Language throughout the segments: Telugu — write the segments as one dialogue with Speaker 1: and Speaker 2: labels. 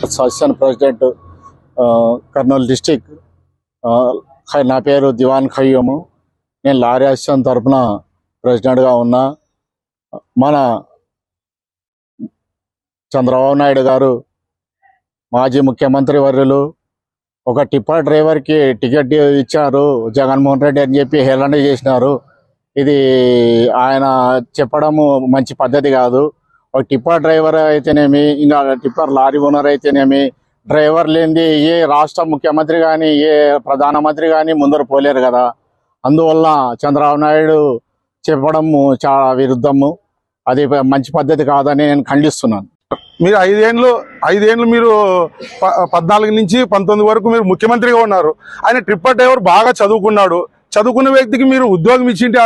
Speaker 1: Association president Kurnool district. నా పేరు దివాన్ ఖయ్యూము. నేను లారీ అసోసియేషన్ తరఫున ప్రెసిడెంట్గా ఉన్నా. మన చంద్రబాబు నాయుడు గారు మాజీ ముఖ్యమంత్రి వర్యులు ఒక టిప్పర్ డ్రైవర్కి టికెట్ ఇచ్చారు జగన్మోహన్ రెడ్డి అని చెప్పి హేళన చేసినారు. ఇది ఆయన చెప్పడము మంచి పద్ధతి కాదు. ఒక టిప్పర్ డ్రైవర్ అయితేనేమి, ఇంకా టిప్పర్ లారీ ఓనర్ అయితేనేమి, డ్రైవర్ లేనిది ఏ రాష్ట్ర ముఖ్యమంత్రి కానీ ఏ ప్రధానమంత్రి కానీ ముందర పోలేరు కదా. అందువల్ల చంద్రబాబు నాయుడు చెప్పడము చాలా విరుద్ధము. అది మంచి పద్ధతి కాదని నేను ఖండిస్తున్నాను.
Speaker 2: మీరు ఐదేళ్ళు మీరు 14 నుంచి 19 వరకు మీరు ముఖ్యమంత్రిగా ఉన్నారు. ఆయన ట్రిప్పర్ డ్రైవర్ బాగా చదువుకున్నాడు. చదువుకున్న వ్యక్తికి మీరు ఉద్యోగం ఇచ్చింటే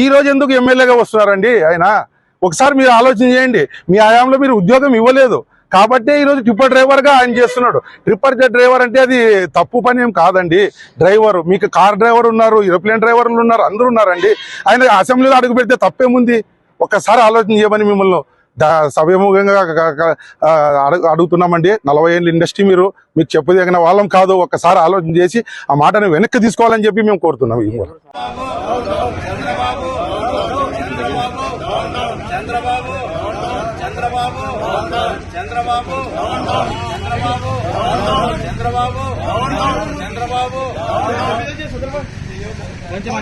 Speaker 2: ఈ రోజు ఎందుకు ఎమ్మెల్యేగా వస్తున్నారండి? ఆయన ఒకసారి మీరు ఆలోచన చేయండి. మీ హయాంలో మీరు ఉద్యోగం ఇవ్వలేదు కాబట్టే ఈరోజు ట్రిప్పర్ డ్రైవర్గా ఆయన చేస్తున్నాడు. ట్రిప్పర్ డ్రైవర్ అంటే అది తప్పు పని ఏం కాదండి. డ్రైవర్ మీకు కార్ డ్రైవర్ ఉన్నారు, ఏరోప్లేన్ డ్రైవర్లు ఉన్నారు, అందరూ ఉన్నారండి. ఆయన అసెంబ్లీలో అడుగు పెడితే తప్పేముంది? ఒక్కసారి ఆలోచన చేయమని మిమ్మల్ని సభముఖంగా అడుగుతున్నామండి. 40 ఏళ్ళ ఇండస్ట్రీ మీకు చెప్పదగిన వాళ్ళం కాదు. ఒక్కసారి ఆలోచన చేసి ఆ మాటను వెనక్కి తీసుకోవాలని చెప్పి మేము కోరుతున్నాం.
Speaker 3: కొంచెం